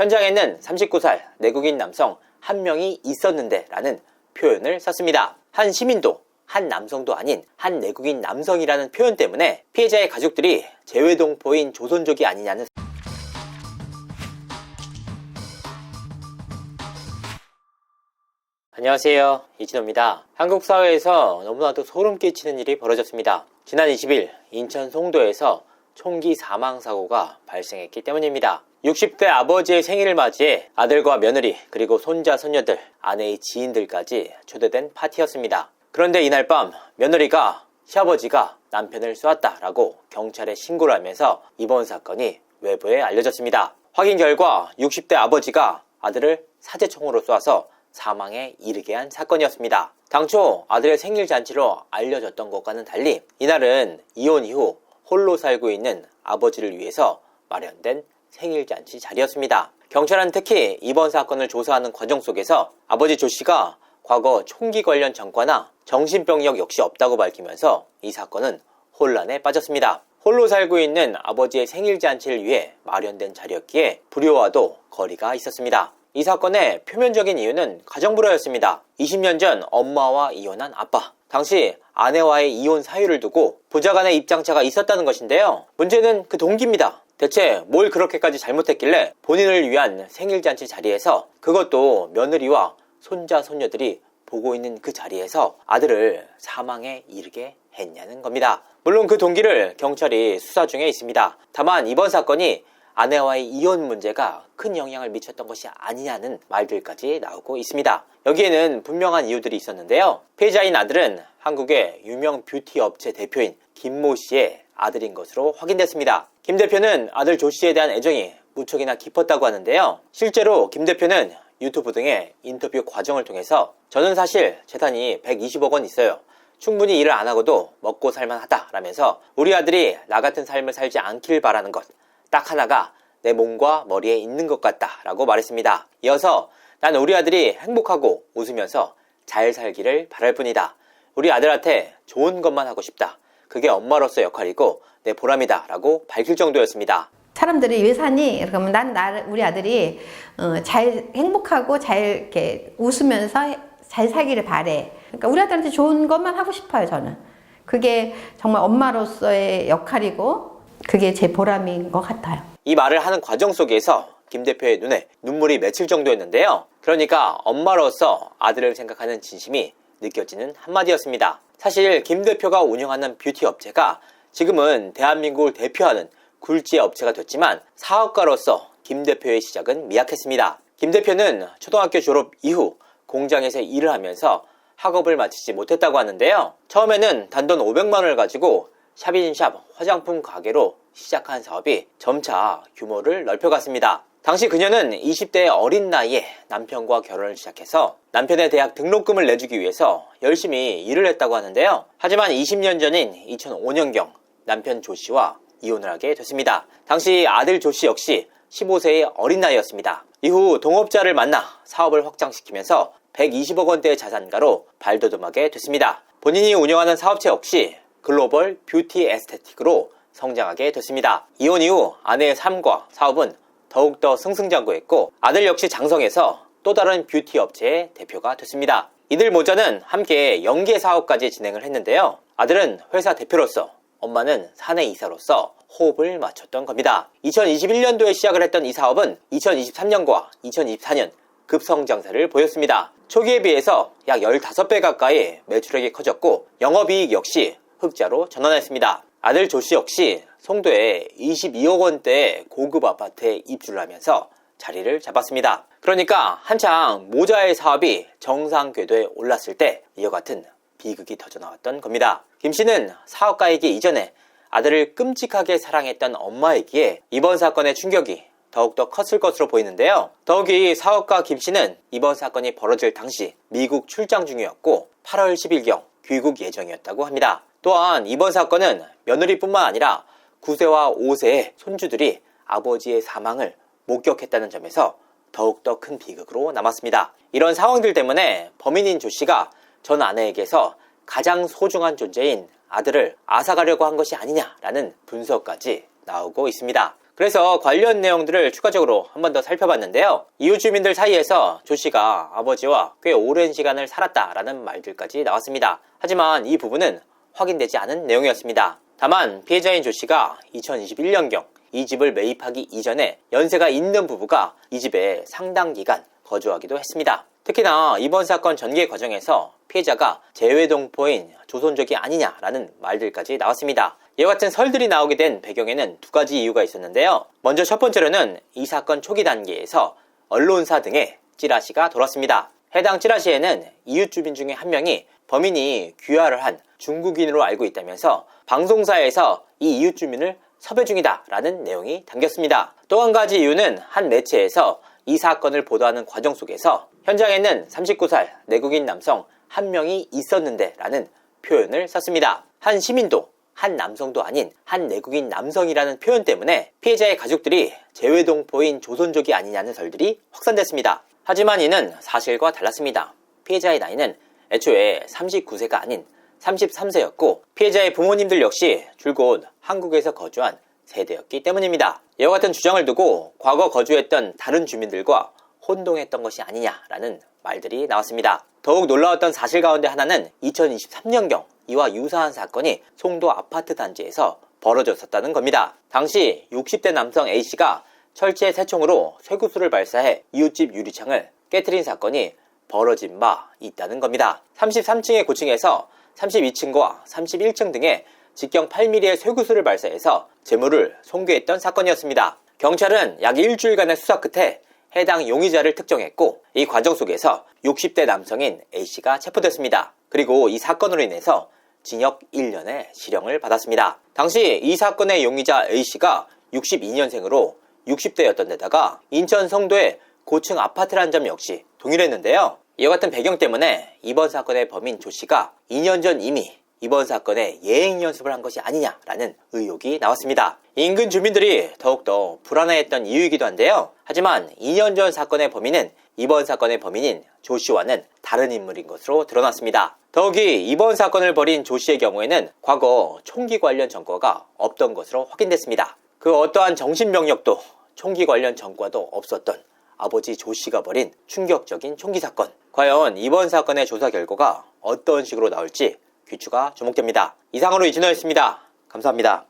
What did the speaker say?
현장에는 39살 내국인 남성 한 명이 있었는데 라는 표현을 썼습니다. 한 시민도 한 남성도 아닌 한 내국인 남성이라는 표현 때문에 피해자의 가족들이 재외동포인 조선족이 아니냐는 안녕하세요, 이진호입니다. 한국 사회에서 너무나도 소름 끼치는 일이 벌어졌습니다. 지난 20일 인천 송도에서 총기 사망사고가 발생했기 때문입니다. 60대 아버지의 생일을 맞이해 아들과 며느리 그리고 손자 손녀들, 아내의 지인들까지 초대된 파티였습니다. 그런데 이날 밤 며느리가 시아버지가 남편을 쏘았다라고 경찰에 신고를 하면서 이번 사건이 외부에 알려졌습니다. 확인 결과 60대 아버지가 아들을 사제총으로 쏘아서 사망에 이르게 한 사건이었습니다. 당초 아들의 생일 잔치로 알려졌던 것과는 달리 이날은 이혼 이후 홀로 살고 있는 아버지를 위해서 마련된 생일 잔치 자리였습니다. 경찰은 특히 이번 사건을 조사하는 과정 속에서 아버지 조 씨가 과거 총기 관련 전과나 정신병력 역시 없다고 밝히면서 이 사건은 혼란에 빠졌습니다. 홀로 살고 있는 아버지의 생일 잔치를 위해 마련된 자리였기에 불효와도 거리가 있었습니다. 이 사건의 표면적인 이유는 가정불화였습니다. 20년 전 엄마와 이혼한 아빠, 당시 아내와의 이혼 사유를 두고 부자간의 입장차가 있었다는 것인데요. 문제는 그 동기입니다. 대체 뭘 그렇게까지 잘못했길래 본인을 위한 생일잔치 자리에서, 그것도 며느리와 손자 손녀들이 보고 있는 그 자리에서 아들을 사망에 이르게 했냐는 겁니다. 물론 그 동기를 경찰이 수사 중에 있습니다. 다만 이번 사건이 아내와의 이혼 문제가 큰 영향을 미쳤던 것이 아니냐는 말들까지 나오고 있습니다. 여기에는 분명한 이유들이 있었는데요. 피해자인 아들은 한국의 유명 뷰티 업체 대표인 김모 씨의 아들인 것으로 확인됐습니다. 김 대표는 아들 조 씨에 대한 애정이 무척이나 깊었다고 하는데요. 실제로 김 대표는 유튜브 등의 인터뷰 과정을 통해서 저는 사실 재산이 120억 원 있어요. 충분히 일을 안 하고도 먹고 살만하다 라면서 우리 아들이 나 같은 삶을 살지 않길 바라는 것 딱 하나가 내 몸과 머리에 있는 것 같다 라고 말했습니다. 이어서 난 우리 아들이 행복하고 웃으면서 잘 살기를 바랄 뿐이다. 우리 아들한테 좋은 것만 하고 싶다. 그게 엄마로서 역할이고 내 보람이다 라고 밝힐 정도였습니다. 사람들이 왜 사니? 그러면 우리 아들이 잘 행복하고 잘 이렇게 웃으면서 잘 살기를 바래. 그러니까 우리 아들한테 좋은 것만 하고 싶어요, 저는. 그게 정말 엄마로서의 역할이고 그게 제 보람인 것 같아요. 이 말을 하는 과정 속에서 김 대표의 눈에 눈물이 맺힐 정도였는데요. 그러니까 엄마로서 아들을 생각하는 진심이 느껴지는 한마디였습니다. 사실 김 대표가 운영하는 뷰티 업체가 지금은 대한민국을 대표하는 굴지의 업체가 됐지만 사업가로서 김 대표의 시작은 미약했습니다. 김 대표는 초등학교 졸업 이후 공장에서 일을 하면서 학업을 마치지 못했다고 하는데요. 처음에는 단돈 500만 원을 가지고 샵인샵 화장품 가게로 시작한 사업이 점차 규모를 넓혀갔습니다. 당시 그녀는 20대의 어린 나이에 남편과 결혼을 시작해서 남편의 대학 등록금을 내주기 위해서 열심히 일을 했다고 하는데요. 하지만 20년 전인 2005년경 남편 조 씨와 이혼을 하게 됐습니다. 당시 아들 조 씨 역시 15세의 어린 나이였습니다. 이후 동업자를 만나 사업을 확장시키면서 120억 원대의 자산가로 발돋움하게 됐습니다. 본인이 운영하는 사업체 역시 글로벌 뷰티 에스테틱으로 성장하게 됐습니다. 이혼 이후 아내의 삶과 사업은 더욱더 승승장구했고 아들 역시 장성해서 또 다른 뷰티 업체의 대표가 됐습니다. 이들 모자는 함께 연계 사업까지 진행을 했는데요. 아들은 회사 대표로서, 엄마는 사내 이사로서 호흡을 맞췄던 겁니다. 2021년도에 시작을 했던 이 사업은 2023년과 2024년 급성장세를 보였습니다. 초기에 비해서 약 15배 가까이 매출액이 커졌고 영업이익 역시 흑자로 전환했습니다. 아들 조 씨 역시 송도에 22억 원대의 고급 아파트에 입주를 하면서 자리를 잡았습니다. 그러니까 한창 모자의 사업이 정상 궤도에 올랐을 때 이와 같은 비극이 터져나왔던 겁니다. 김 씨는 사업가이기 이전에 아들을 끔찍하게 사랑했던 엄마이기에 이번 사건의 충격이 더욱더 컸을 것으로 보이는데요. 더욱이 사업가 김 씨는 이번 사건이 벌어질 당시 미국 출장 중이었고 8월 10일경 귀국 예정이었다고 합니다. 또한 이번 사건은 며느리뿐만 아니라 9세와 5세의 손주들이 아버지의 사망을 목격했다는 점에서 더욱더 큰 비극으로 남았습니다. 이런 상황들 때문에 범인인 조 씨가 전 아내에게서 가장 소중한 존재인 아들을 앗아가려고 한 것이 아니냐라는 분석까지 나오고 있습니다. 그래서 관련 내용들을 추가적으로 한 번 더 살펴봤는데요. 이웃 주민들 사이에서 조 씨가 아버지와 꽤 오랜 시간을 살았다라는 말들까지 나왔습니다. 하지만 이 부분은 확인되지 않은 내용이었습니다. 다만 피해자인 조 씨가 2021년경 이 집을 매입하기 이전에 연세가 있는 부부가 이 집에 상당 기간 거주하기도 했습니다. 특히나 이번 사건 전개 과정에서 피해자가 재외동포인 조선족이 아니냐라는 말들까지 나왔습니다. 이와 같은 설들이 나오게 된 배경에는 두 가지 이유가 있었는데요. 먼저 첫 번째로는 이 사건 초기 단계에서 언론사 등의 찌라시가 돌았습니다. 해당 찌라시에는 이웃 주민 중에 한 명이 범인이 귀화를 한 중국인으로 알고 있다면서 방송사에서 이 이웃 주민을 섭외 중이다 라는 내용이 담겼습니다. 또 한 가지 이유는 한 매체에서 이 사건을 보도하는 과정 속에서 현장에는 39살 내국인 남성 한 명이 있었는데 라는 표현을 썼습니다. 한 시민도 한 남성도 아닌 한 내국인 남성이라는 표현 때문에 피해자의 가족들이 재외동포인 조선족이 아니냐는 설들이 확산됐습니다. 하지만 이는 사실과 달랐습니다. 피해자의 나이는 애초에 39세가 아닌 33세였고 피해자의 부모님들 역시 줄곧 한국에서 거주한 세대였기 때문입니다. 이와 같은 주장을 두고 과거 거주했던 다른 주민들과 혼동했던 것이 아니냐라는 말들이 나왔습니다. 더욱 놀라웠던 사실 가운데 하나는 2023년경 이와 유사한 사건이 송도 아파트 단지에서 벌어졌었다는 겁니다. 당시 60대 남성 A씨가 철제 새총으로 쇠구슬을 발사해 이웃집 유리창을 깨트린 사건이 벌어진 바 있다는 겁니다. 33층의 고층에서 32층과 31층 등의 직경 8mm의 쇠구슬을 발사해서 재물을 손괴했던 사건이었습니다. 경찰은 약 일주일간의 수사 끝에 해당 용의자를 특정했고 이 과정 속에서 60대 남성인 A씨가 체포됐습니다. 그리고 이 사건으로 인해서 징역 1년의 실형을 받았습니다. 당시 이 사건의 용의자 A씨가 62년생으로 60대였던 데다가 인천 성도의 고층 아파트라는 점 역시 동일했는데요. 이와 같은 배경 때문에 이번 사건의 범인 조씨가 2년 전 이미 이번 사건에 예행 연습을 한 것이 아니냐라는 의혹이 나왔습니다. 인근 주민들이 더욱더 불안해했던 이유이기도 한데요. 하지만 2년 전 사건의 범인은 이번 사건의 범인인 조 씨와는 다른 인물인 것으로 드러났습니다. 더욱이 이번 사건을 벌인 조 씨의 경우에는 과거 총기 관련 전과가 없던 것으로 확인됐습니다. 그 어떠한 정신병력도 총기 관련 전과도 없었던 아버지 조 씨가 벌인 충격적인 총기 사건. 과연 이번 사건의 조사 결과가 어떤 식으로 나올지 귀추가 주목됩니다. 이상으로 이진호였습니다. 감사합니다.